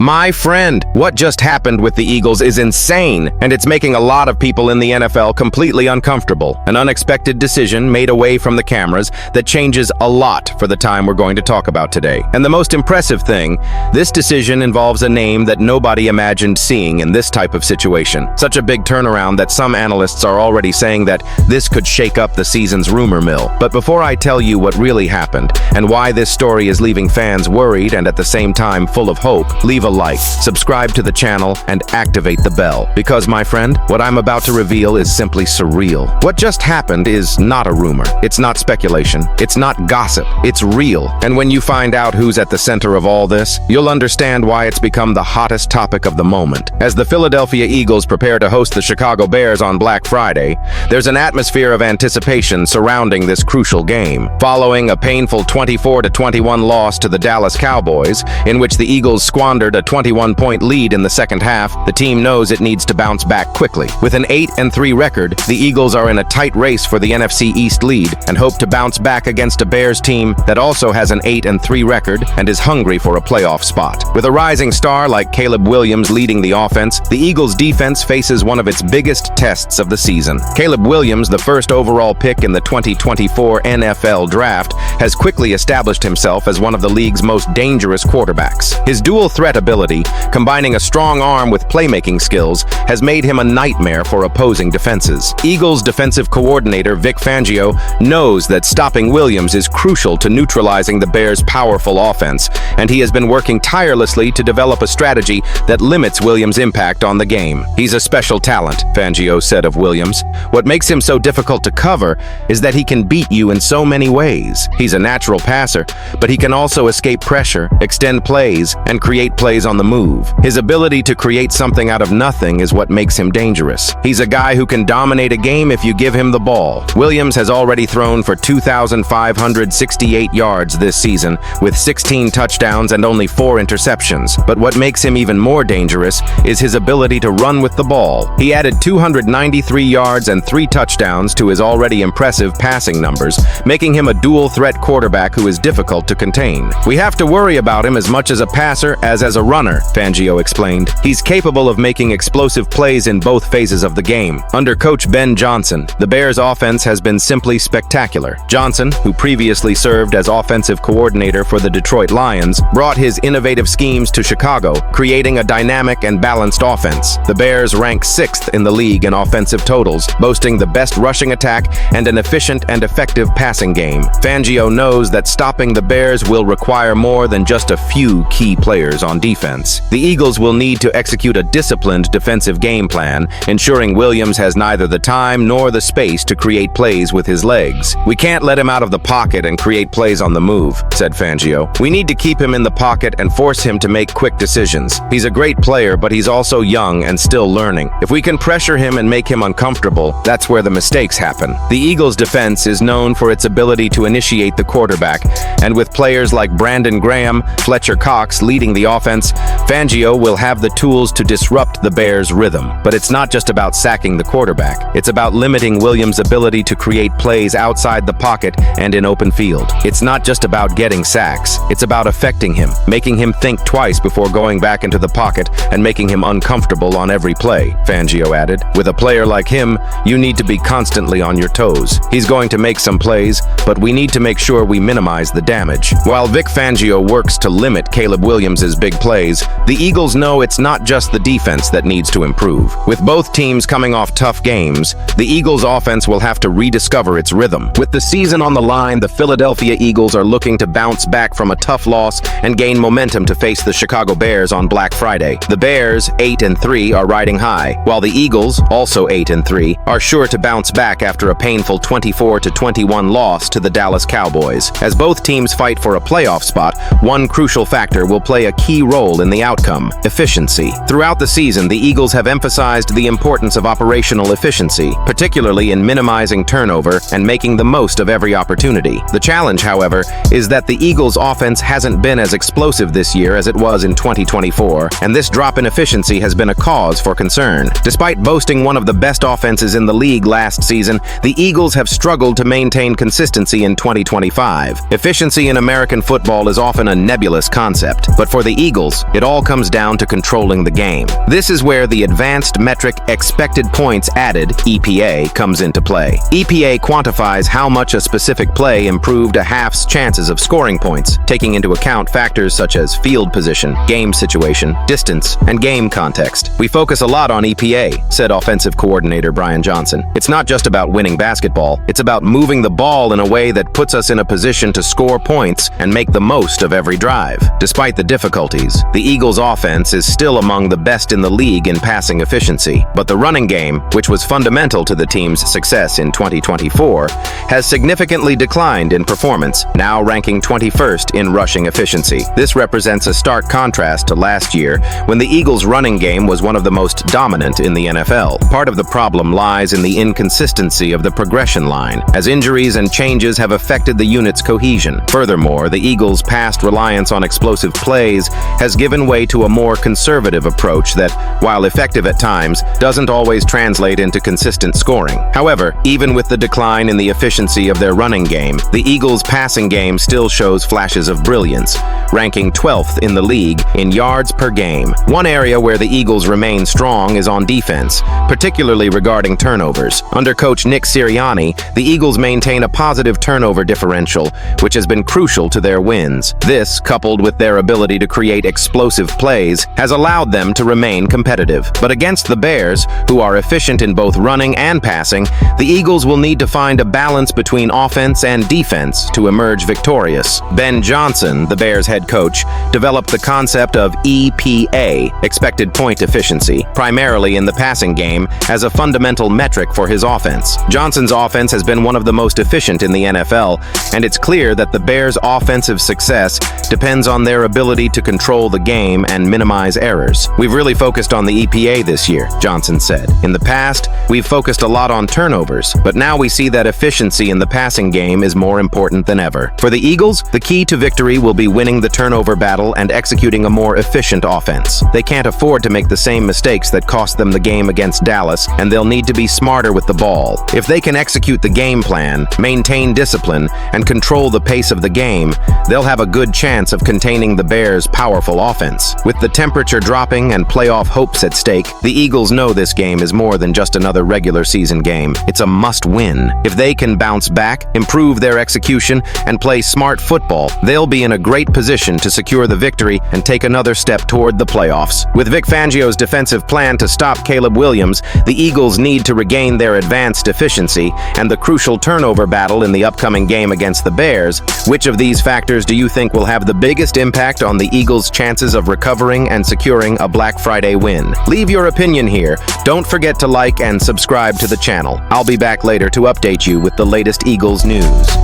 My friend, what just happened with the Eagles is insane, and it's making a lot of people in the NFL completely uncomfortable. An unexpected decision made away from the cameras that changes a lot for the time we're going to talk about today. And the most impressive thing, this decision involves a name that nobody imagined seeing in this type of situation. Such a big turnaround that some analysts are already saying that this could shake up the season's rumor mill. But before I tell you what really happened and why this story is leaving fans worried and at the same time full of hope, leave a like, subscribe to the channel, and activate the bell. Because, my friend, what I'm about to reveal is simply surreal. What just happened is not a rumor. It's not speculation. It's not gossip. It's real. And when you find out who's at the center of all this, you'll understand why it's become the hottest topic of the moment. As the Philadelphia Eagles prepare to host the Chicago Bears on Black Friday, there's an atmosphere of anticipation surrounding this crucial game. Following a painful 24-21 loss to the Dallas Cowboys, in which the Eagles squandered a 21-point lead in the second half, the team knows it needs to bounce back quickly. With an 8-3 record, the Eagles are in a tight race for the NFC East lead and hope to bounce back against a Bears team that also has an 8-3 record and is hungry for a playoff spot. With a rising star like Caleb Williams leading the offense, the Eagles' defense faces one of its biggest tests of the season. Caleb Williams, the first overall pick in the 2024 NFL Draft, has quickly established himself as one of the league's most dangerous quarterbacks. His dual threat ability, combining a strong arm with playmaking skills, has made him a nightmare for opposing defenses. Eagles defensive coordinator Vic Fangio knows that stopping Williams is crucial to neutralizing the Bears' powerful offense, and he has been working tirelessly to develop a strategy that limits Williams' impact on the game. He's a special talent, Fangio said of Williams. What makes him so difficult to cover is that he can beat you in so many ways. He's a natural passer, but he can also escape pressure, extend plays, and create plays on the move. His ability to create something out of nothing is what makes him dangerous. He's a guy who can dominate a game if you give him the ball. Williams has already thrown for 2,568 yards this season, with 16 touchdowns and only 4 interceptions. But what makes him even more dangerous is his ability to run with the ball. He added 293 yards and 3 touchdowns to his already impressive passing numbers, making him a dual-threat quarterback who is difficult to contain. We have to worry about him as much as a passer as a runner, Fangio explained. He's capable of making explosive plays in both phases of the game. Under coach Ben Johnson, the Bears' offense has been simply spectacular. Johnson, who previously served as offensive coordinator for the Detroit Lions, brought his innovative schemes to Chicago, creating a dynamic and balanced offense. The Bears rank 6th in the league in offensive totals, boasting the best rushing attack and an efficient and effective passing game. Fangio knows that stopping the Bears will require more than just a few key players on defense. The Eagles will need to execute a disciplined defensive game plan, ensuring Williams has neither the time nor the space to create plays with his legs. We can't let him out of the pocket and create plays on the move, said Fangio. We need to keep him in the pocket and force him to make quick decisions. He's a great player, but he's also young and still learning. If we can pressure him and make him uncomfortable, that's where the mistakes happen. The Eagles' defense is known for its ability to initiate the quarterback, and with players like Brandon Graham, Fletcher Cox leading the offense, Fangio will have the tools to disrupt the Bears' rhythm. But it's not just about sacking the quarterback. It's about limiting Williams' ability to create plays outside the pocket and in open field. It's not just about getting sacks. It's about affecting him, making him think twice before going back into the pocket and making him uncomfortable on every play, Fangio added. With a player like him, you need to be constantly on your toes. He's going to make some plays, but we need to make sure we minimize the damage. While Vic Fangio works to limit Caleb Williams' big plays, the Eagles know it's not just the defense that needs to improve. With both teams coming off tough games, the Eagles' offense will have to rediscover its rhythm. With the season on the line, the Philadelphia Eagles are looking to bounce back from a tough loss and gain momentum to face the Chicago Bears on Black Friday. The Bears, 8-3, are riding high, while the Eagles, also 8-3, are sure to bounce back after a painful 24-21 loss to the Dallas Cowboys. As both teams fight for a playoff spot, one crucial factor will play a key role in the outcome: efficiency. Throughout the season, the Eagles have emphasized the importance of operational efficiency, particularly in minimizing turnover and making the most of every opportunity. The challenge, however, is that the Eagles' offense hasn't been as explosive this year as it was in 2024, and this drop in efficiency has been a cause for concern. Despite boasting one of the best offenses in the league last season, the Eagles have struggled to maintain consistency in 2025. Efficiency in American football is often a nebulous concept, but for the Eagles, Eagles, it all comes down to controlling the game. This is where the advanced metric expected points added, EPA, comes into play. EPA quantifies how much a specific play improved a half's chances of scoring points, taking into account factors such as field position, game situation, distance, and game context. We focus a lot on EPA, said offensive coordinator Brian Johnson. It's not just about winning basketball, it's about moving the ball in a way that puts us in a position to score points and make the most of every drive. Despite the difficulties, the Eagles' offense is still among the best in the league in passing efficiency, but the running game, which was fundamental to the team's success in 2024, has significantly declined in performance, now ranking 21st in rushing efficiency. This represents a stark contrast to last year, when the Eagles' running game was one of the most dominant in the NFL. Part of the problem lies in the inconsistency of the progression line, as injuries and changes have affected the unit's cohesion. Furthermore, the Eagles' past reliance on explosive plays has given way to a more conservative approach that, while effective at times, doesn't always translate into consistent scoring. However, even with the decline in the efficiency of their running game, the Eagles' passing game still shows flashes of brilliance, ranking 12th in the league in yards per game. One area where the Eagles remain strong is on defense, particularly regarding turnovers. Under coach Nick Sirianni, the Eagles maintain a positive turnover differential, which has been crucial to their wins. This, coupled with their ability to create explosive plays, has allowed them to remain competitive. But against the Bears, who are efficient in both running and passing, the Eagles will need to find a balance between offense and defense to emerge victorious. Ben Johnson, the Bears head coach, developed the concept of EPA, expected point efficiency, primarily in the passing game, as a fundamental metric for his offense. Johnson's offense has been one of the most efficient in the NFL, and it's clear that the Bears' offensive success depends on their ability to control the game and minimize errors. We've really focused on the EPA this year, Johnson said. In the past, we've focused a lot on turnovers, but now we see that efficiency in the passing game is more important than ever. For the Eagles, the key to victory will be winning the turnover battle and executing a more efficient offense. They can't afford to make the same mistakes that cost them the game against Dallas, and they'll need to be smarter with the ball. If they can execute the game plan, maintain discipline, and control the pace of the game, they'll have a good chance of containing the Bears' powerful offense. With the temperature dropping and playoff hopes at stake, the Eagles know this game is more than just another regular season game. It's a must-win. If they can bounce back, improve their execution, and play smart football, they'll be in a great position to secure the victory and take another step toward the playoffs. With Vic Fangio's defensive plan to stop Caleb Williams, the Eagles need to regain their advanced efficiency and the crucial turnover battle in the upcoming game against the Bears. Which of these factors do you think will have the biggest impact on the Eagles' chances of recovering and securing a Black Friday win? Leave your opinion here. Don't forget to like and subscribe to the channel. I'll be back later to update you with the latest Eagles news.